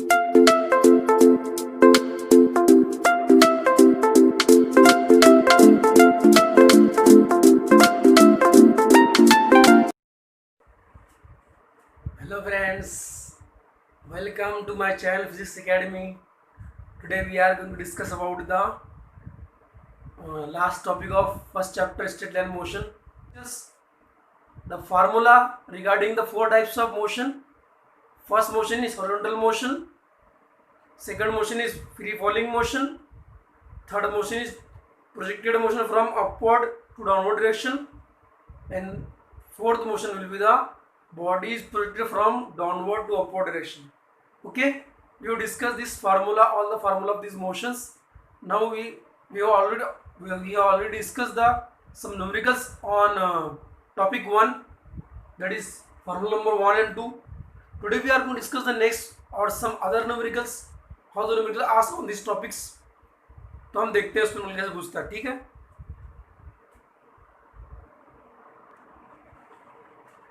Hello friends, welcome to my channel Physics Academy. Today we are going to discuss about the last topic of first chapter, straight line motion. Just the formula regarding the four types of motion. First motion is horizontal motion, second motion is free falling motion, third motion is projected motion from upward to downward direction, and fourth motion will be the body is projected from downward to upward direction. Okay, we will discuss this formula, all the formula of these motions. Now we have already discussed the some numericals on topic 1, that is formula number 1 and 2. Today we are going to discuss the next or some other numericals, how the numerical ask on these topics. तो हम देखते हैं उसमें कैसे पूछता है. ठीक है,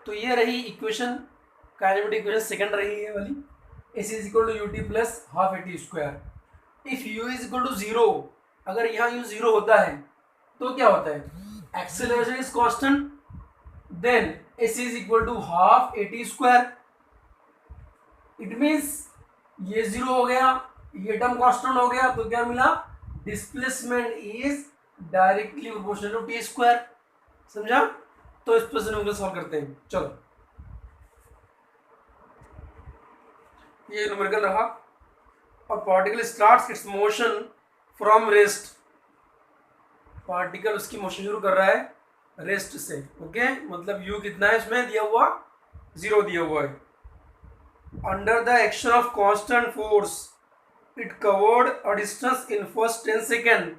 तो ये रही इक्वेशन, काइनेमेटिक इक्वेशन सेकंड रही है वाली. S is equal to U T plus half A T square. If U is equal to zero, अगर यहाँ यू जीरो होता है तो क्या होता है, acceleration is constant, then S is equal to half A T square. It means ये zero हो गया, ये टर्म कांस्टेंट हो गया, तो क्या मिला, displacement is directly proportional to T square. समझा? तो इस प्रश्न को सॉल्व करते हैं. चलो, ये न्यूमेरिकल रहा. और particle starts it's motion from rest. Particle उसकी मोशन शुरू कर रहा है रेस्ट से. ओके, मतलब यू कितना है इसमें दिया हुआ, जीरो दिया हुआ है. Under the action of constant force it covered a distance in first 10 second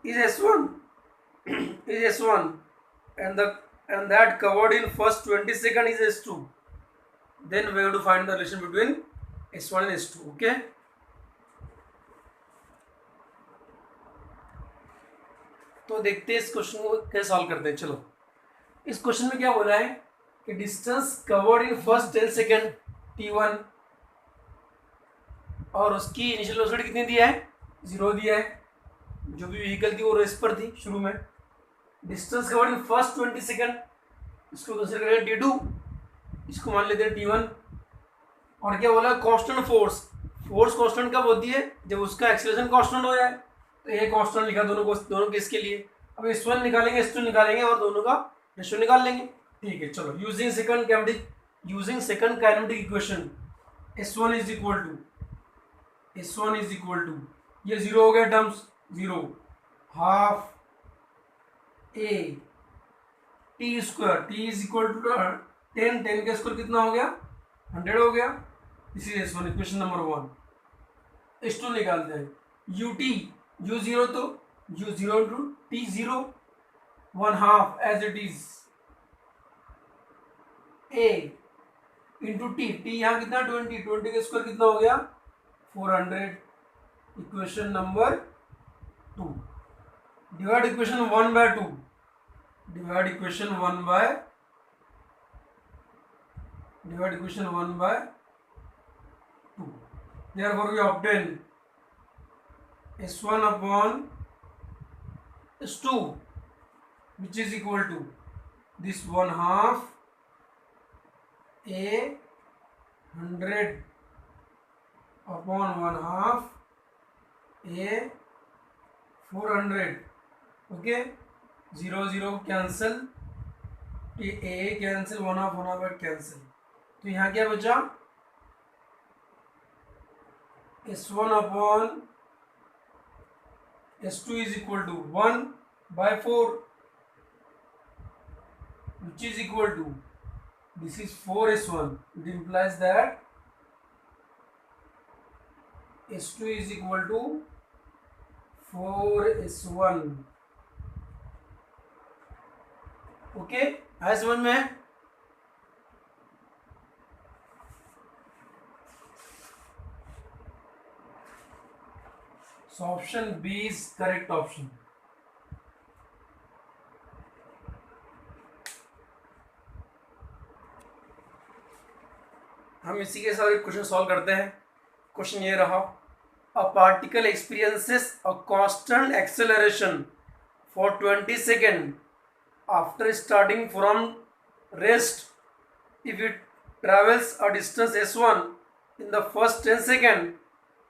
is s1 is s1 and that covered in first 20 seconds is s2. Then we have to find the relation between s1 and s2. okay, तो देखते हैं इस question को कैसे solve करते हैं. चलो, इस क्वेश्चन में क्या बोला है कि distance covered in first 10 second t1 और उसकी इनिशियल वेलोसिटी कितनी दिया है, 0 दिया है. जो भी व्हीकल थी वो रेस पर थी शुरू में. Distance covered in first 20 second, इसको कंसिडर करें t2, इसको मान लेते हैं t1. और क्या बोला, कांस्टेंट फोर्स. फोर्स कांस्टेंट कब होती है, जब उसका एक्सेलरेशन कांस्टेंट हो जाए. तो ये कांस्टेंट लिखा दोनों केस के लिए. अब s1 निकालेंगे, s2 निकालेंगे और दोनों का रेशियो निकाल लेंगे. ठीक है, चलो. Using second kinematic equation, s1 is equal to ये जीरो हो गया terms, zero half A T square. T is equal to 10, 10 का स्क्वायर कितना हो गया, 100 हो गया. इसीलिए s1 इक्वेशन नंबर 1. s2 निकालते हैं, यू टी, यू जीरो तो U zero into T zero, 1 half as it is A into T. T यहाँ कितना, 20, 20 का स्क्वायर कितना हो गया, 400. Equation number 2. Divide equation 1 by 2. Divide equation 1 by 2. Therefore we obtain s1 upon s2, which is equal to this 1 half a 100 upon 1 half a 400. okay, 0 0 cancel, A cancel, 1 half cancel. तो यहाँ क्या बचा, s1 upon s2 is equal to 1 by 4, which is equal to, this is 4s1. it implies that s2 is equal to 4s1. Okay, आया समझ में? So option B is correct option. हम हम इसी के साथ एक क्वेश्चन सॉल्व करते हैं। क्वेश्चन ये रहा, a particle experiences a constant acceleration for 20 second after starting from rest if it travels a distance s1 in the first 10 second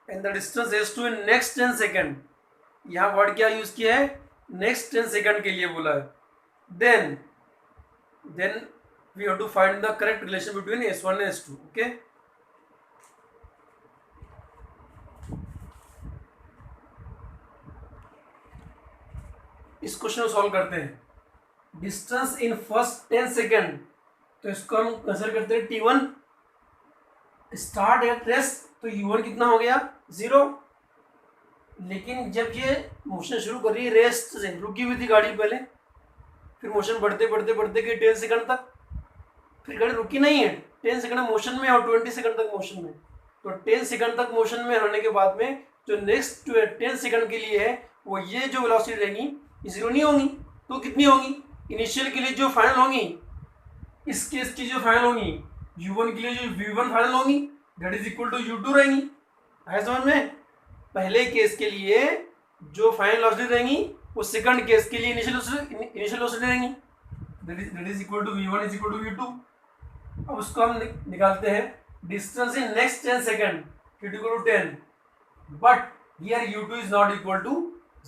and the distance s2 in next 10 second, यहाँ word क्या use किया है, next 10 second के लिए बोला है। Then we have to find the correct relation between s1 and s2। Okay, इस question को सॉल्व करते हैं। डिस्टेंस इन फर्स्ट 10 सेकेंड, तो इसको हम कंसिडर करते हैं t1। स्टार्ट एट रेस्ट, तो u1 कितना हो गया, 0। लेकिन जब ये मोशन शुरू कर रही है रेस्ट से, रुकी हुई थी गाड़ी पहले, फिर मोशन बढ़ते बढ़ते बढ़ते गई 10 सेकंड तक, फिर गाड़ी रुकी नहीं है, 10 सेकंड मोशन में और 20 सेकंड तक मोशन में। तो 10 सेकंड तक मोशन में होने के बाद में जो नेक्स्ट 10 सेकंड के लिए है वो ये जो वेलोसिटी रहेगी ये 0 नहीं होंगी, तो कितनी होंगी, इनिशियल के लिए जो फाइनल होंगी, इस केस की जो फाइनल होंगी u1 के लिए जो v1 फाइनल होंगी that is equal to u2 रहेंगी। है समझ में, पहले केस के लिए जो फाइनल वेलोसिटी रहेंगी वो सेकंड केस के लिए इनिशियल वेलोसिटी रहेंगी, that is equal to v1 is equal to v2। अब उसको हम निकालते हैं, distance in next 10 second equal to 10, but here u2 is not equal to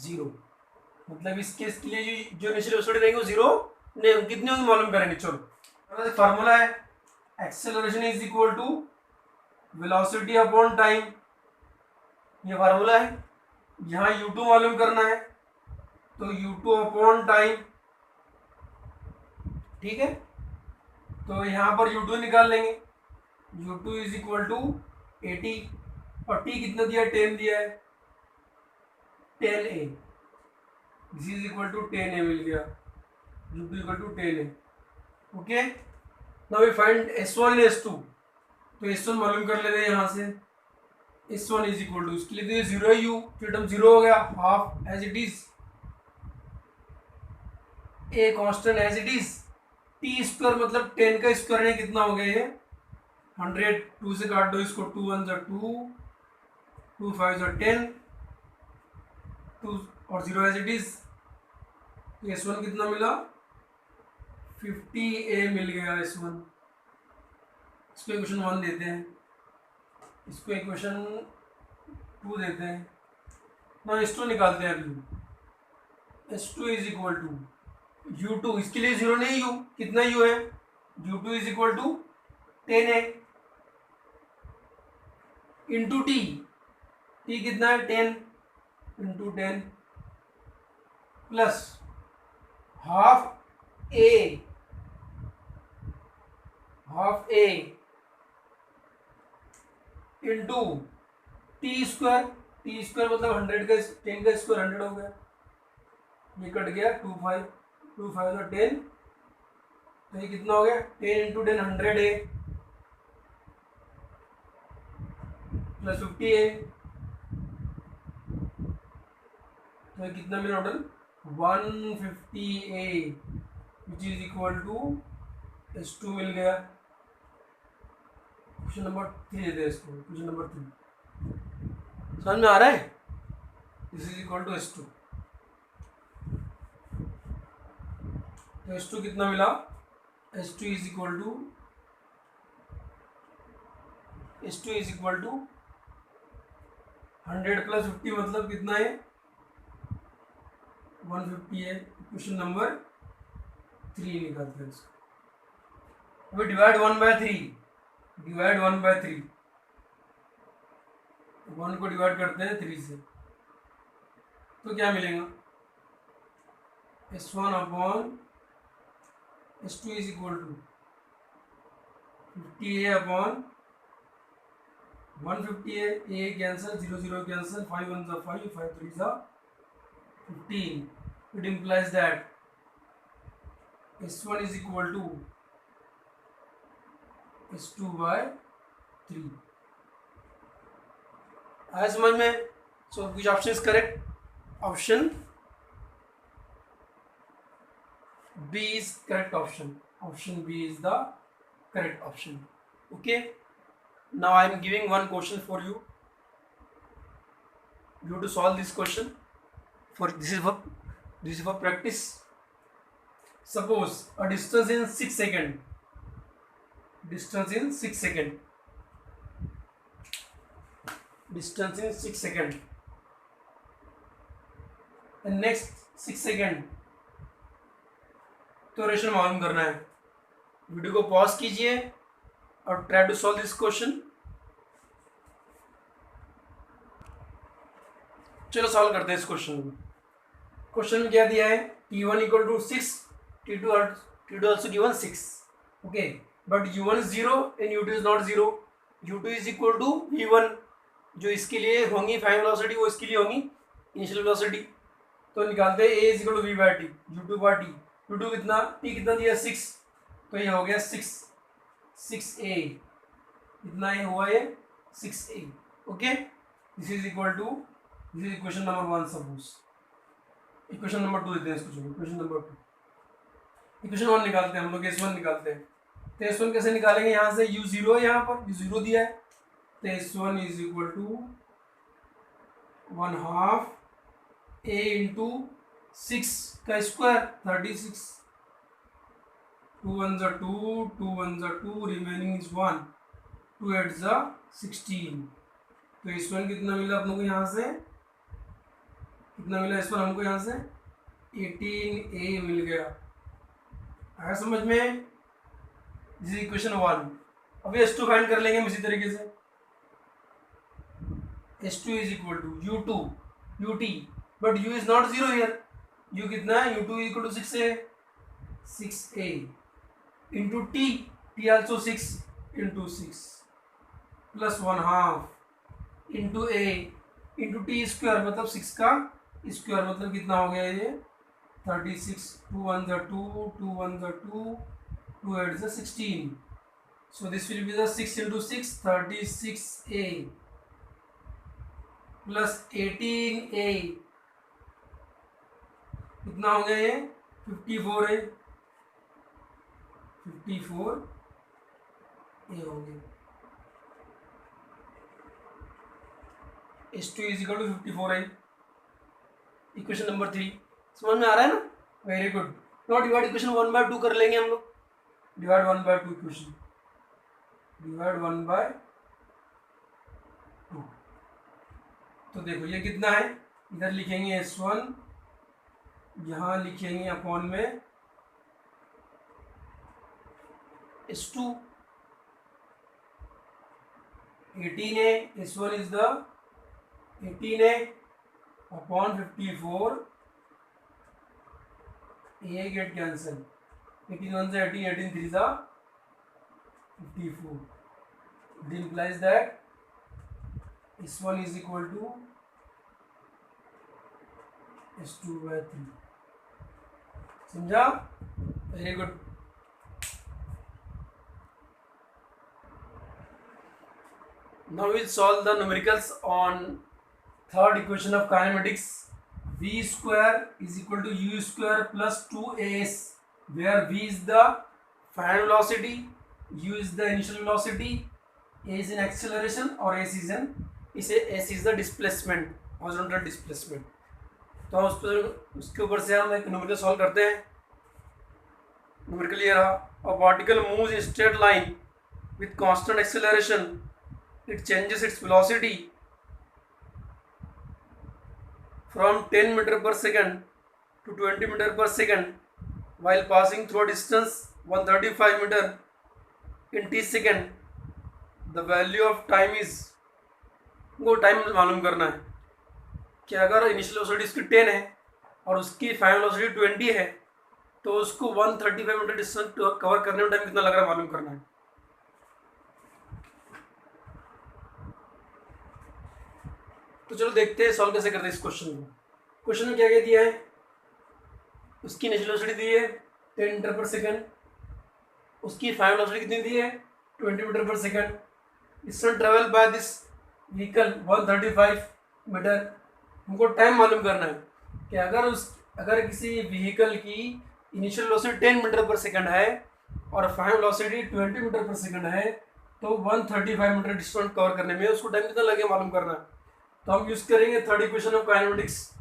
0। मतलब इस केस के लिए जो इनिशियल वेलोसिटी रहेंगी वो 0 नहीं, कितनी होंगी मालूम करेंगे। चलो, फार्मूला है acceleration is equal to velocity upon time, ये फार्मूला है। यहाँ u2 मालूम करना है, तो u2 अपॉन टाइम, ठीक है। तो यहाँ पर u2 निकाल लेंगे, u2 इज इक्वल टू 80 और t कितना दिया, 10 दिया है, 10a, this is equal to 10a मिल गया, u2 equal to 10a। Okay, now we find s1 and s2। तो s1 मालूम कर लेते हैं यहाँ से, s1 इज इक्वल टू, इसके लिए तो 0 है u, फिर टर्म 0 हो गया, half as it is, a constant as it is, t square मतलब 10 का स्क्वायर है, कितना हो गया ये 100, 2 से काट दो इसको, 2 1 जा 2, 2 5 जा 10, 2 और 0 एज इट इज। s1 कितना मिला, 50a मिल गया s1। इसको इक्वेशन 1 देते हैं, इसको इक्वेशन 2 देते हैं, ना s2 निकालते हैं अभी। s2 is equal to u2, इसके लिए 0 नहीं, u कितना u है, u2 is equal to 10a into T, t कितना है 10 into 10 plus half a into t square, t square मतलब 100 का 10 का स्क्वायर 100 हो गया, ये कट गया 2 5 और 10, तो ये कितना हो गया 10 इंटू 10 100 है प्लस 50 है, तो ये कितना मिला total 150a which is equal to s2 मिल गया। क्वेश्चन नंबर 3 देते हैं इसको, क्वेश्चन नंबर 3 समझ में आ रहा है, this is equal to s2। तो s2 कितना मिला, s2 is equal to 100 plus 50 मतलब कितना है 150 है। क्वेश्चन नंबर 3 निकालते हैं इसको। अभी डिवाइड 1/3, डिवाइड 1/3, 1 को डिवाइड करते हैं 3 से, तो क्या मिलेगा s1 upon s2 is equal to 50a upon 150 a cancel, 0 0 cancel, 5 1 जा 5, 5 3 जा 15। It implies that s1 is equal to s2/3। आया समझ में? So which option is correct? Option B is correct option. Option B is the correct option. Okay. Now I am giving one question for you. You have to solve this question. This is for practice. Suppose a distance in 6 seconds. Distance in 6 seconds. Distance in 6 seconds. And next 6 second duration मालूम करना है. Video को pause कीजिए और try to solve this question. चलो solve करते हैं इस क्वेश्चन को. क्वेश्चन में क्या दिया है? T1 equal to 6, T2 also given 6. Okay, but U1 is 0 and U2 is not 0. U2 is equal to V1. जो इसके लिए होंगी फाइनल वेलोसिटी वो इसके लिए होंगी इनिशियल वेलोसिटी. तो निकालते हैं A is equal to V by T, U2 by T. U2 कितना, T कितना दिया 6, तो ये हो गया 6A. इतना ही हुआ ये 6A. Okay, this is equal to, this is equation number 1. Suppose equation number 2 देते हैं इसको. चलो इक्वेशन नंबर 2. इक्वेशन 1 निकालते हैं हम लोग, S1 निकालते हैं. तो S1 कैसे निकालेंगे? यहाँ से U0 है, यहाँ पर U0 दिया है, तो S1 is equal to 1/2 A into 6 का square 36. 2 1s are 2, 2 1s are 2, remaining is 1, 2 8s are 16. तो S1 कितना मिला अपने को यहाँ से? कितना मिला S1 हमको यहाँ से? 18A मिल गया. आया समझ में? This is equation 1. अभी S2 फाइंड कर लेंगे हम इसी तरीके से. S2 is equal to U2 UT, but U is not 0 here. U कितना है? U2 is equal to 6A into T also 6 into 6 plus 1/2 into A into T square, मतलब 6 का स्क्वायर, मतलब कितना हो गया ये? 36. 2 1s are 2, 2 1s are 2, 2 8s are 16. So this will be the 6 into 6, 36A plus 18A. कितना हो गया ये? 54 है. 54A हो गया. S2 इज इक्वल टू 54 है. इक्वेशन नंबर 3 समझ में आ रहा है ना? Very good. Not divide equation 1/2 कर लेंगे हम लोग. Divide 1/2 equation, divide 1/2. तो देखो ये कितना है? इधर लिखेंगे S1, यहाँ लिखेंगे अपॉन में S2. 18A, S1 is the 18A upon 54. A get cancel. 18 1 से 18, 18 3 जा 54. It implies that S1 is equal to S2 by 3. समझा? Very good. Now we'll solve the numericals on third equation of kinematics. V square is equal to U square plus 2AS, where V is the final velocity, U is the initial velocity, A is in acceleration और S is in, इसे S is the displacement, horizontal displacement. तो हम उसके ऊपर से हम एक numerical solve करते हैं. न्यूमेरिकल ये रहा. A particle moves in straight line with constant acceleration. It changes its velocity from 10 metre per second to 20 metre per second while passing through a distance 135 metre in t second. The value of time is, वो time मालूम करना है कि अगर initial velocity इसकी 10 है और उसकी फाइनल वेलोसिटी 20 है, तो उसको 135 मीटर डिस्टेंस कवर करने में टाइम कितना लग रहा है मालूम करना है. तो चलो देखते हैं सॉल्व कैसे करते हैं इस क्वेश्चन को. क्वेश्चन में क्या क्या दिया है? उसकी इनिशियल वेलोसिटी दी है 10 मीटर पर सेकंड, उसकी फाइनल वेलोसिटी कितनी दी है? 20 metre per second. Distance travel by this vehicle 135 metre. हमको टाइम मालूम करना है कि अगर किसी व्हीकल की initial velocity 10 metre per second है और final velocity 20 metre per second है, तो 135 मीटर डिस्टेंस कवर करने में उसको टाइम कितना लगे मालूम करना है। तो हम यूज करेंगे थर्ड इक्वेशन ऑफ काइनेमेटिक्स।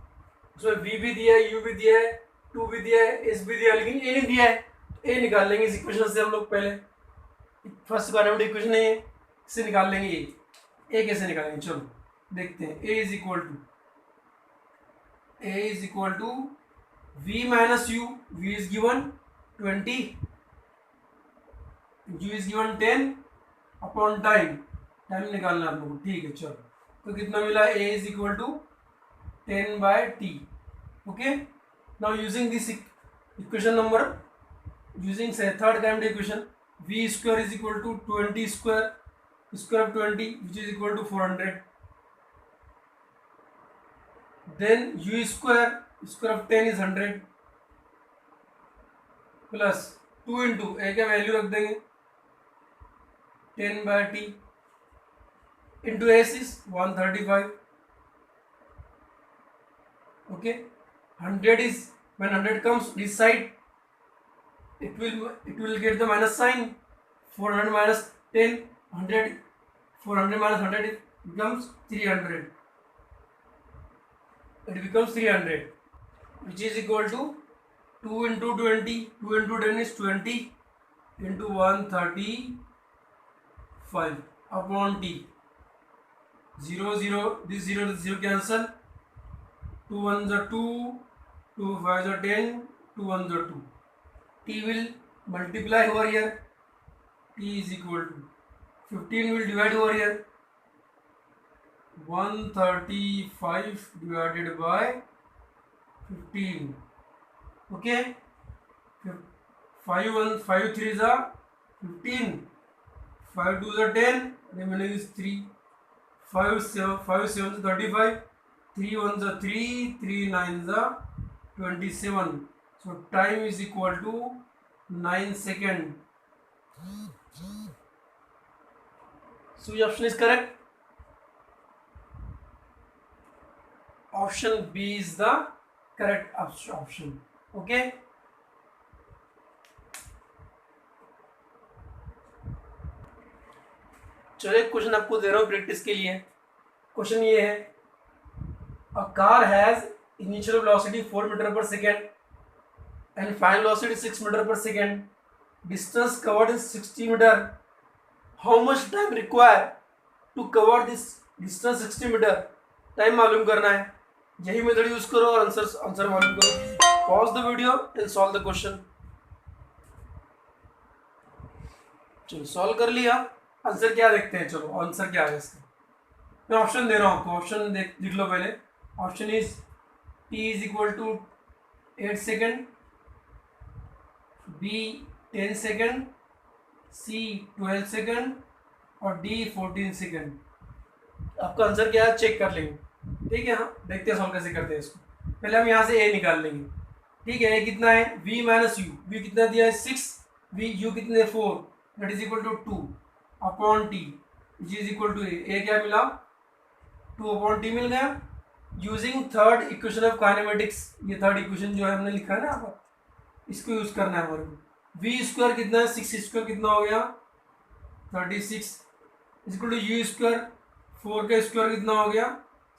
उसमें v भी दिया है, u भी दिया है, 2 भी दिया है, s भी दिया है, लेकिन a नहीं दिया है। तो a निकाल लेंगे इस इक्वेशन से हम लोग। पहले फर्स्ट काइनेमेटिक इक्वेशन है, इससे निकाल लेंगे a कैसे निकालेंगे, चलो देखते हैं। a is equal to v minus u, v is given 20, u is given 10 upon time निकालना आप लोगों को, ठीक है। चलो तो कितना मिला, a is equal to 10/t। Okay, now using this equation number, using third kinematic equation, v square is equal to 20 square of 20 which is equal to 400, then u square of 10 is 100 plus 2 into a का value रख देंगे 10/t into s is 135. Okay, 100 is, when 100 comes this side, it will get the minus sign. 400 minus 10, 100, 400 minus 100 it becomes 300. It becomes 300, which is equal to 2 into 20. 2 into 10 is 20 into 135 upon t. 0 0, this 0 cancel, 2 1s are 2, 2 5s are 10, 2 1s are 2. t will multiply over here, t is equal to 15 will divide over here, 135 divided by 15. Okay, 5 3s are 15, 5 2s are 10, remaining is 3. 5 7s are 35, 3 1s are 3, 3 9s are 27. So time is equal to 9 seconds. So which option is correct? Option B is the correct option. Okay. चलो एक question आपको दे रहा हूँ practice के लिए। Question ये है, a car has initial velocity 4 metre per second and final velocity 6 metre per second, distance covered is 60 metre, how much time require to cover this distance 60 metre. Time मालूम करना है, यही मेथड यूज करो और answer मालूम करो। Pause the video and solve the question. चलो solve कर लिया, आंसर क्या देखते हैं। चलो आंसर क्या है इसका, मैं ऑप्शन दे रहा हूँ आपको, ऑप्शन लिख लो पहले। Option is t is equal to 8 second, b 10 second, c 12 second और d 14 सेकेंड। आपका आंसर क्या है चेक कर लेंगे, ठीक है। हाँ देखते हैं सॉल्व कैसे करते हैं इसको। पहले हम यहाँ से a निकाल लेंगे, ठीक है। a कितना है, v माइनस u, v कितना दिया है 6, v u कितने 4, that is equal to 2 upon t which is equal to a क्या मिला 2 अपॉन टी मिल गया। Using third equation of kinematics, ये थर्ड इक्वेशन जो है हमने लिखा है ना आप, इसको यूज करना है हमारे को। वी स्क्वायर कितना है 6 स्क्वायर कितना हो गया 36 is equal to u square 4 का स्क्वायर कितना हो गया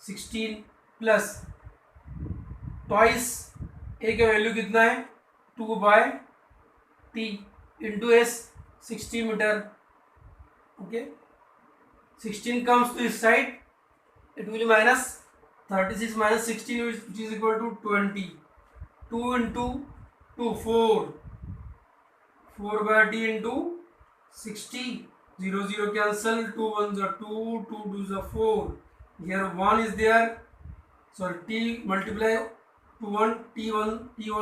16 प्लस ट्वाइस ए का वैल्यू कितना है 2/t into s 60 metre. Okay, 16 comes to this side, it will be minus 36 minus 16 which is equal to 20. 2 into 2 4/t into 60, 0 0 cancel, 2 1s are 2, 2 2s are 4, here 1 is there, so t multiply to 1, t1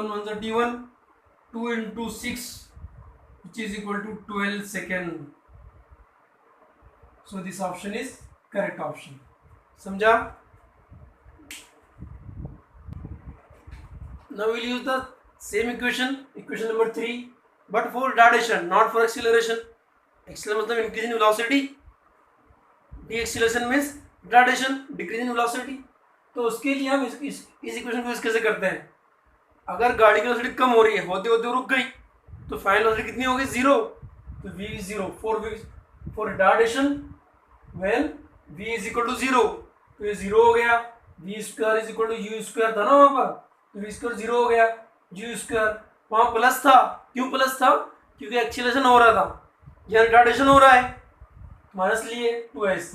1s are t1, 2 into 6 which is equal to 12 seconds. So this option is correct option. समझा? Now we'll use the same equation number 3, but for retardation, not for acceleration. Acceleration मतलब increase in velocity, deceleration means retardation, decrease in velocity. तो उसके लिए हम इस equation को use कैसे करते हैं। अगर गाड़ी की वेलोसिटी कम हो रही है, होते होते रुक गई, तो फाइनल वेलोसिटी कितनी होगी 0, तो v 0, for retardation when v is equal to 0, तो ये 0 हो गया, v square is equal to u square था ना वहां पर, तो v स्क्वायर 0 हो गया, u स्क्वायर वहां प्लस था, क्यों प्लस था, क्योंकि एक्सीलरेशन हो रहा था, यहाँ रिटार्डेशन हो रहा है, माइनस लिए 2s।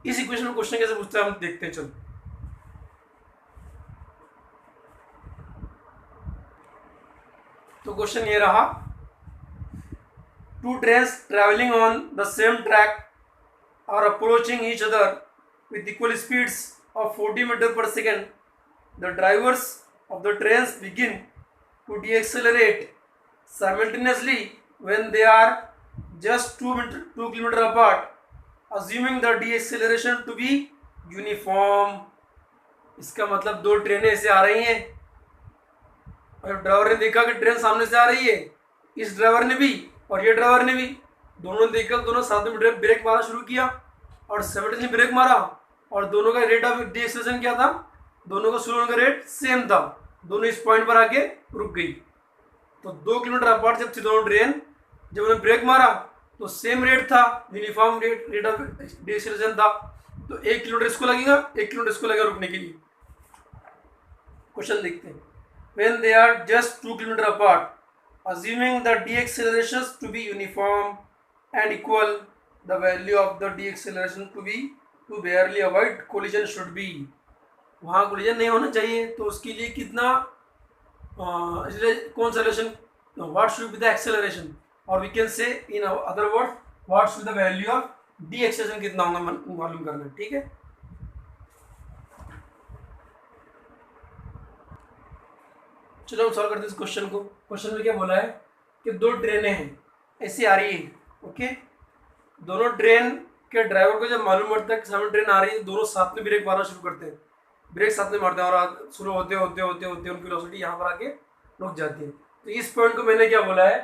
इस इक्वेशन में क्वेश्चन कैसे पूछते हैं हम देखते हैं। चलो तो क्वेश्चन ये रहा, two trains traveling on the same track are approaching each other with equal speeds of 40 meters per second. The drivers of the trains begin to decelerate simultaneously when they are just 2 kilometers apart, assuming the deceleration to be uniform. इसका मतलब दो ट्रेनें ऐसे आ रही हैं और driver ने देखा कि ट्रेन सामने से आ रही है, इस ड्राइवर ने भी और ये ड्राइवर ने भी, दोनों ने देखा, दोनों साथ में ब्रेक मारना शुरू किया और सिमिलटेनियसली ब्रेक मारा, और दोनों का रेट ऑफ डिएक्सेलरेशन क्या था, दोनों का स्लो होने का रेट सेम था, दोनों इस पॉइंट पर आके रुक गई। तो 2 किलोमीटर अपार्ट जब थी दोनों ट्रेन, जब उन्होंने ब्रेक मारा तो सेम रेट था, यूनिफॉर्म रेट ऑफ डिएक्सेलरेशन था, तो 1 किलोमीटर इसको लगेगा, 1 किलोमीटर इसको लगेगा रुकने के लिए। क्वेश्चन देखते हैं, when they are just 2 kilometers apart, assuming the deaccelerations to be uniform and equal, the value of the deceleration to barely avoid collision should be, वहाँ कोलिजन नहीं होना चाहिए, तो उसके लिए कितना कौन सा relation, what should be the acceleration, और we can say in other word what should the value of deceleration कितना होगा मालूम करना है। ठीक है, चलो हम सॉल्व करते हैं इस क्वेश्चन को। क्वेश्चन में क्या बोला है कि दो ट्रेनें हैं ऐसी आ रही है, ओके, दोनों ट्रेन के ड्राइवर को जब मालूम पड़ता है कि सामने ट्रेन आ रही है, दोनों साथ में ब्रेक मारना शुरू करते हैं, ब्रेक साथ में मारते हैं और शुरू होते होते होते होते उनकी वेलोसिटी यहाँ पर आके रुक जाती है। तो इस पॉइंट को मैंने क्या बोला है,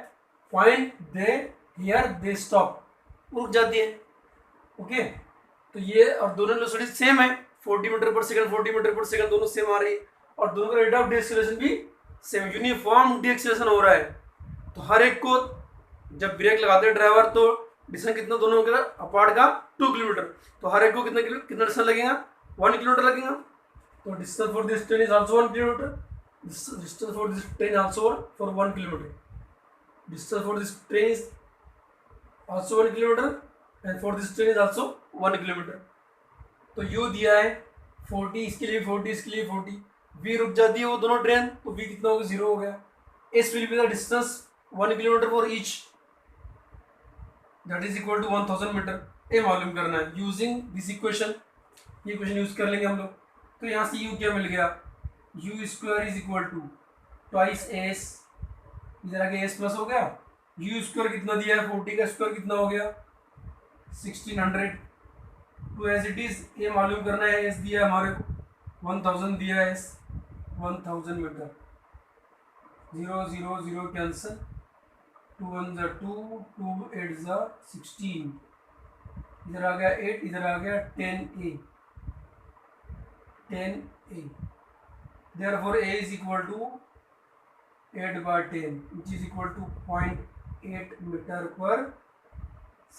point they here they stop, रुक जाती है, ओके। तो ये और दोनों वेलोसिटी सेम है, 40 metre per second 40 metre per second दोनों सेम आ रही है, और दोनों का रेट ऑफ डिएक्सेलरेशन भी सेम, यूनिफॉर्म डिएक्सेलरेशन हो रहा है। तो हर एक को जब ब्रेक लगाते हैं ड्राइवर तो डिस्टेंस कितना दोनों के अपार्ट का 2 किलोमीटर, तो हर एक को कितना डिस्टेंस लगेगा, 1 किलोमीटर लगेगा। तो distance for this train is also 1 kilometre, distance for this train also for 1 kilometre, distance for this train is also 1 kilometre and for this train is also 1 kilometre. तो you दिया है 40, इसके लिए 40, इसके लिए 40, वी रुक जाती है वो दोनों ट्रेन, तो वी कितना हो गया, 0 हो गया। S will be the distance 1 kilometre for each, that is equal to 1000 metre, ये मालूम करना है यूजिंग दिस इक्वेशन। ये इक्वेशन यूज कर लेंगे हम लोग। तो यहाँ से यू क्या मिल गया, u square is equal to twice s, इधर आगे एस प्लस हो गया, यू स्क्वायर कितना दिया है, 40 का स्क्वायर कितना हो गया 1600, टू एज इट इज ये मालूम करना है, एस दिया हमारे को 1000 दिया है, एस 1000 मीटर, 0 0 0 कैंसल, 2 1 जा 2, 2 8 जा 16, इधर आ गया 8, इधर आ गया 10a, 10a, therefore a is equal to 8/10 which is equal to 0.8 meter per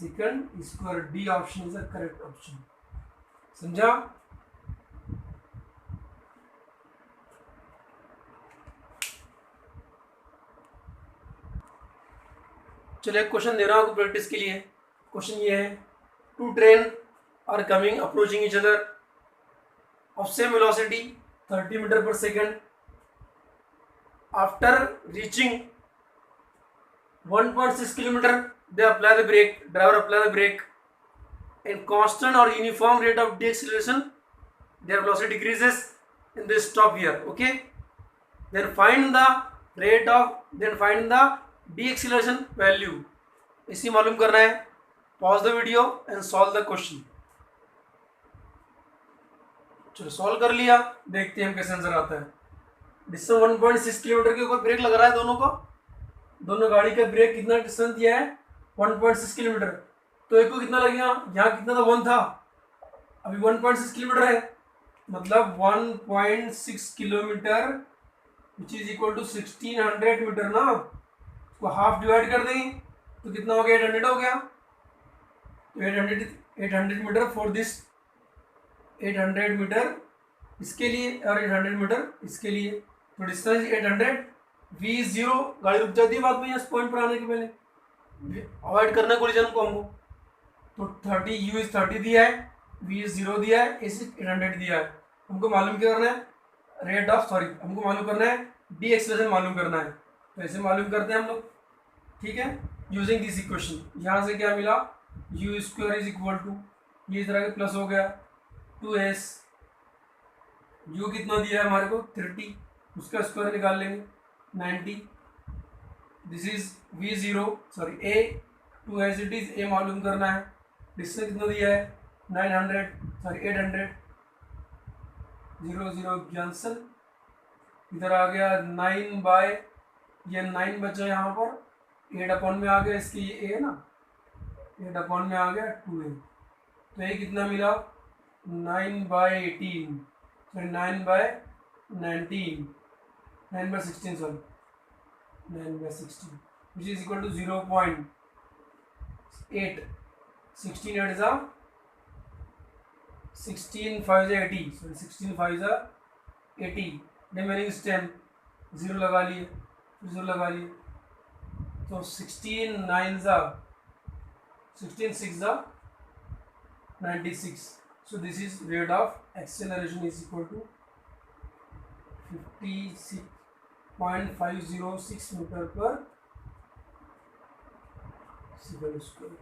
second square। D option is the correct option। समझा? चलिए क्वेश्चन दे रहा हूँ आपको प्रैक्टिस के लिए। क्वेश्चन ये है, two train are coming approaching each other of same velocity 30 metre per second, after reaching 1.6 kilometre they apply the brake, driver apply the brake, in constant or uniform rate of deceleration their velocity decreases and they stop here, okay। then find the deceleration value, इसी मालूम करना है। Pause the video and solve the question. चलो solve कर लिया, देखते हैं हम कैसे आंसर आता है। डिस्टेंस 1.6 किलोमीटर के ऊपर ब्रेक लग रहा है दोनों को, दोनों गाड़ी का ब्रेक कितना डिस्टेंस दिया है 1.6 किलोमीटर, तो एक को कितना लगेगा, यहाँ कितना था 1 था, अभी 1.6 किलोमीटर है, मतलब 1.6 kilometre which is equal to 1600 metre ना, उसको हाफ डिवाइड कर देंगे तो कितना हो गया 800 हो गया, तो 800 मीटर फॉर दिस, 800 मीटर इसके लिए और 800 मीटर इसके लिए, तो डिस्टेंस 800, v इज 0, गाड़ी रुक जाती है बाद में इस पॉइंट पर आने के पहले, अवॉइड करना कोलिजन को हमको। तो 30 u इज 30 दिया है, v इज 0 दिया है, इस 800 दिया है। हमको मालूम क्या करना है, रेट ऑफ सॉरी हमको मालूम करना है डी एक्सलेशन मालूम करना है। तो ऐसे मालूम करते हैं हम लोग, ठीक है, यूजिंग दिस इक्वेशन। यहाँ से क्या मिला, u square is equal to, ये इस तरह के प्लस हो गया 2s, यू कितना दिया है हमारे को 30, उसका स्क्वायर निकाल लेंगे 90, this is v0 sorry a, 2s it is a मालूम करना है, डिस्टेंस कितना दिया है 900 सॉरी 800, 0 0 कैंसल, इधर आ गया 9 बाय ये 9 बचा यहाँ पर, 8 अपॉन में आ गया, इसके ये a है ना, 8 अपॉन में आ गया 2a, तो ये कितना मिला 9 by 18 sorry 9 by 19, 9 by 16 sorry 9 by 16 which is equal to 0.8, 16 8 is 16 5 is 80 sorry 16 5 is 80, remaining is 10, 0 लगा लिए, 0 लगा लिए, तो 16 9 16 6 96, so this is rate of acceleration is equal to 56.506 meter per second square.